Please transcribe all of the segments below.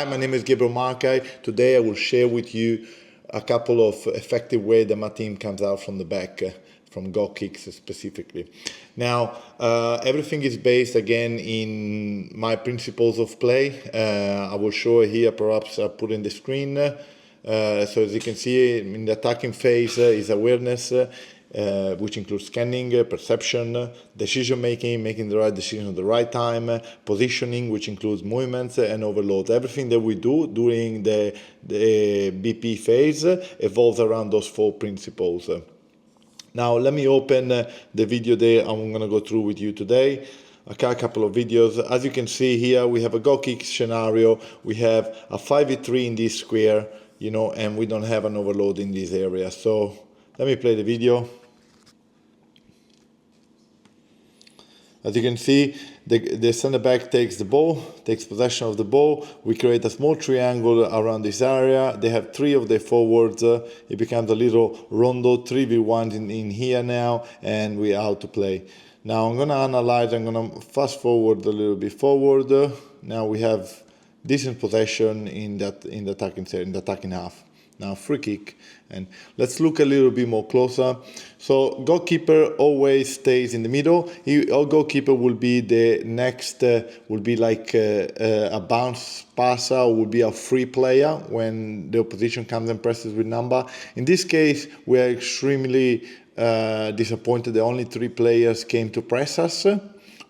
Hi, my name is 𝗳𝗵𝘆𝗶. Today I will share with you a couple of effective ways that my team comes out from the back, from goal kicks specifically. Now, everything is based again in my principles of play. I will show it here, perhaps I'll put in the screen. So as you can see, in the attacking phase is awareness, which includes scanning, perception, decision making, making the right decision at the right time, positioning, which includes movements and overloads. Everything that we do during the BP phase evolves around those four principles. Now let me open the video there I'm going to go through with you today. A couple of videos. As you can see here, we have a goal kick scenario. We have a 5v3 in this square, you know, and we don't have an overload in this area. So let me play the video. As you can see, the center back takes the ball, takes possession of the ball. We create a small triangle around this area. They have three of their forwards. It becomes a little rondo, 3v1 in here now, and we're out to play. Now I'm going to analyze, I'm going to fast forward a little bit forward. Now we have decent possession in the attacking half. Now free kick, and let's look a little bit more closer. So goalkeeper always stays in the middle. Our goalkeeper will be the next, will be like a bounce passer, or will be a free player when the opposition comes and presses with number. In this case, we are extremely disappointed that only 3 players came to press us.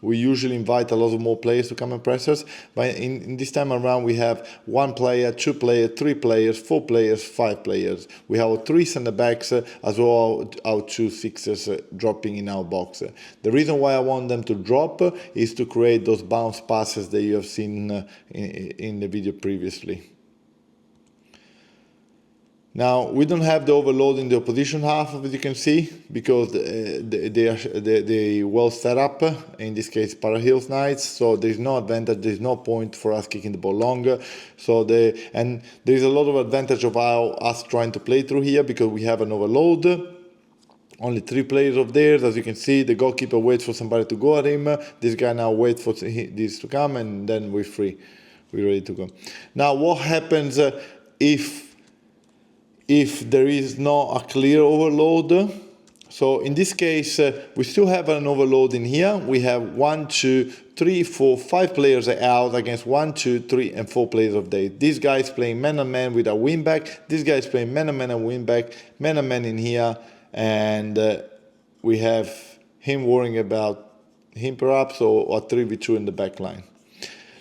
We usually invite a lot of more players to come and press us, but in this time around we have 1 player, 2 players, 3 players, 4 players, 5 players. We have 3 center backs as well as our 2 sixers dropping in our box. The reason why I want them to drop is to create those bounce passes that you have seen in the video previously. Now, we don't have the overload in the opposition half, as you can see, because they well set up, in this case 𝗳𝗆𝘆𝗶 Knights, so there's no advantage, there's no point for us kicking the ball longer. So and there's a lot of advantage of us trying to play through here because we have an overload. Only 3 players of theirs, as you can see, the goalkeeper waits for somebody to go at him, this guy now waits for this to come, and then we're free, we're ready to go. Now, what happens if there is not a clear overload? So in this case, we still have an overload in here. We have 1, 2, 3, 4, 5 players out against 1, 2, 3, and 4 players of theirs. This guy is playing man-on-man with a wing-back. This guy is playing man-on-man and wing-back, man-on-man in here, and we have him worrying about him perhaps, or a 3v2 in the back line.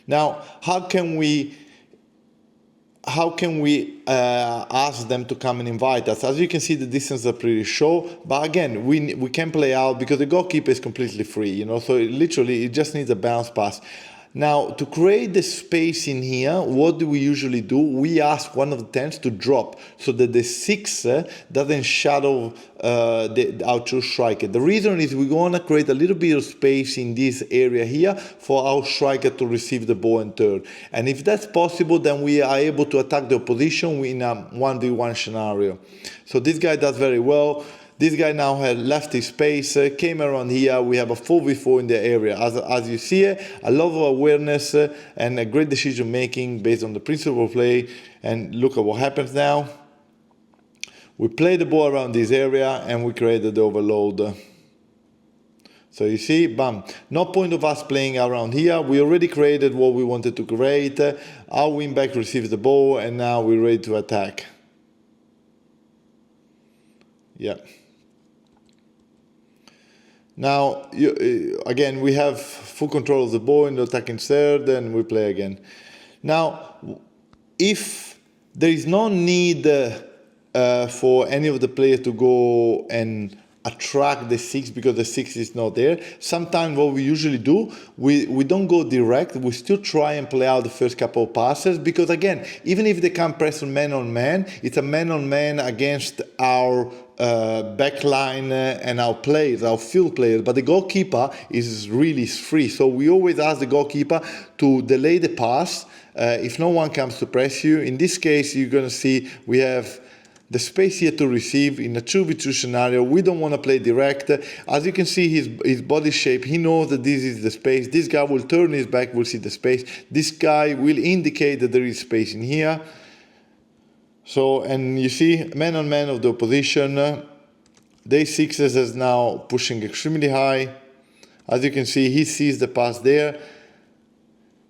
Now, how can we ask them to come and invite us? As you can see, the distances are pretty short, but again, we can play out because the goalkeeper is completely free, you know, so it just needs a bounce pass. Now, to create the space in here, what do we usually do? We ask one of the 10s to drop so that the 6 doesn't shadow our 2 striker. The reason is we want to create a little bit of space in this area here for our striker to receive the ball and turn. And if that's possible, then we are able to attack the opposition in a 1v1 scenario. So this guy does very well. This guy now had left his space, came around here. We have a 4v4 in the area. As you see, a lot of awareness and a great decision making based on the principle of play. And look at what happens now. We play the ball around this area and we created the overload. So you see, bam, no point of us playing around here. We already created what we wanted to create. Our wingback receives the ball and now we're ready to attack. Yeah. Now, again, we have full control of the ball in the attacking third, and we play again. Now, if there is no need for any of the players to go and attract the 6 because the 6 is not there, sometimes what we usually do, we don't go direct. We still try and play out the first couple of passes because, again, even if they can't press on man, it's a man-on-man against our back line and our players, our field players, but the goalkeeper is really free. So we always ask the goalkeeper to delay the pass if no one comes to press you. In this case, you're going to see we have the space here to receive in a 2v2 scenario. We don't want to play direct. As you can see his body shape, he knows that this is the space. This guy will turn his back, will see the space. This guy will indicate that there is space in here. So, and you see, man on man of the opposition. Day 6 is now pushing extremely high. As you can see, he sees the pass there.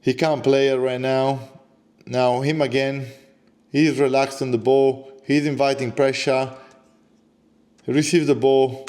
He can't play it right now. Now him again. He's relaxed on the ball. He's inviting pressure. He receives the ball.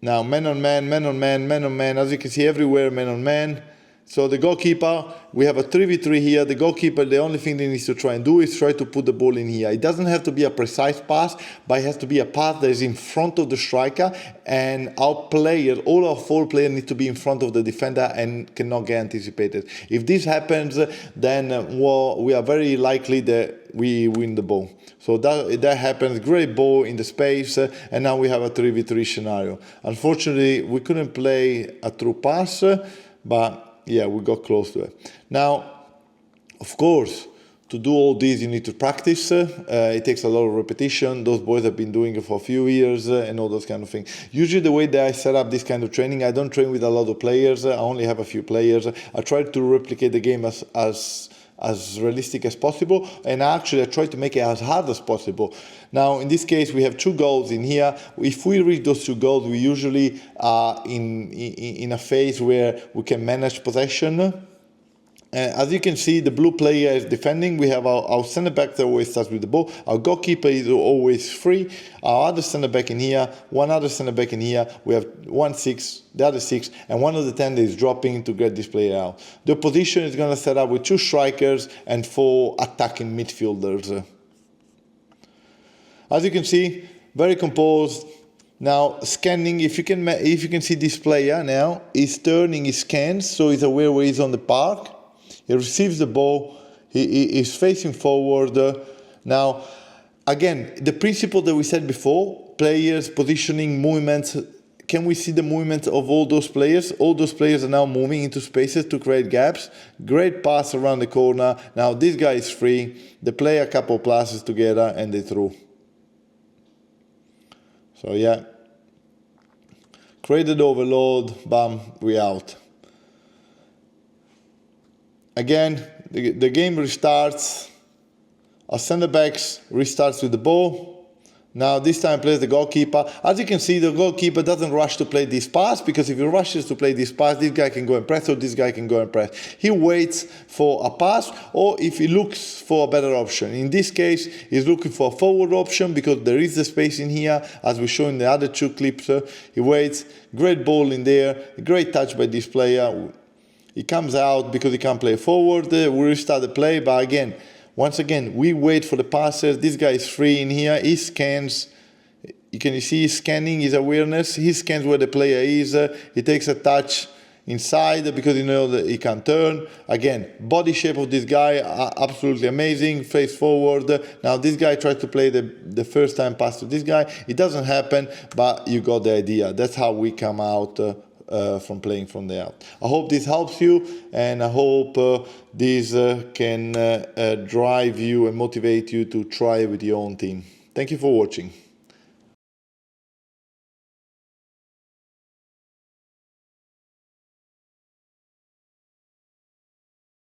Now man on man, man on man, man on man. As you can see everywhere, man on man. So the goalkeeper, we have a 3v3 here. The goalkeeper, the only thing he needs to try and do is try to put the ball in here. It doesn't have to be a precise pass, but it has to be a pass that is in front of the striker, and our player, all our 4 players need to be in front of the defender and cannot get anticipated. If this happens, then well, we are very likely that we win the ball. So that happens. Great ball in the space, and now we have a 3v3 scenario. Unfortunately, we couldn't play a true pass, but yeah, we got close to it. Now, of course, to do all this, you need to practice. It takes a lot of repetition. Those boys have been doing it for a few years and all those kind of things. Usually the way that I set up this kind of training, I don't train with a lot of players. I only have a few players. I try to replicate the game as realistic as possible, and actually I try to make it as hard as possible. Now in this case we have 2 goals in here. If we reach those 2 goals, we usually are in a phase where we can manage possession. As you can see, the blue player is defending. We have our center back that always starts with the ball. Our goalkeeper is always free. Our other center back in here, one other center back in here. We have 1-6, the other 6, and one of the 10 is dropping to get this player out. The opposition is going to set up with 2 strikers and 4 attacking midfielders. As you can see, very composed. Now scanning, if you can see this player now, he's turning his scans, so he's aware where he's on the park. He receives the ball, he is facing forward. Now, again, the principle that we said before, players, positioning, movements. Can we see the movement of all those players? All those players are now moving into spaces to create gaps. Great pass around the corner. Now this guy is free. They play a couple of passes together and they throw. So yeah, created overload, bam, we out. Again, the game restarts. Our center backs restarts with the ball. Now this time plays the goalkeeper. As you can see, the goalkeeper doesn't rush to play this pass, because if he rushes to play this pass, this guy can go and press, or this guy can go and press. He waits for a pass, or if he looks for a better option. In this case, he's looking for a forward option because there is the space in here, as we show in the other 2 clips. He waits, great ball in there, great touch by this player. He comes out because he can't play forward. We restart the play, but again, once again, we wait for the passes. This guy is free in here. He scans. You can see he's scanning his awareness. He scans where the player is. He takes a touch inside because he knows that he can turn. Again, body shape of this guy, absolutely amazing. Face forward. Now this guy tries to play the first time pass to this guy. It doesn't happen, but you got the idea. That's how we come out from playing from the out. I hope this helps you, and I hope this can drive you and motivate you to try with your own team. Thank you for watching.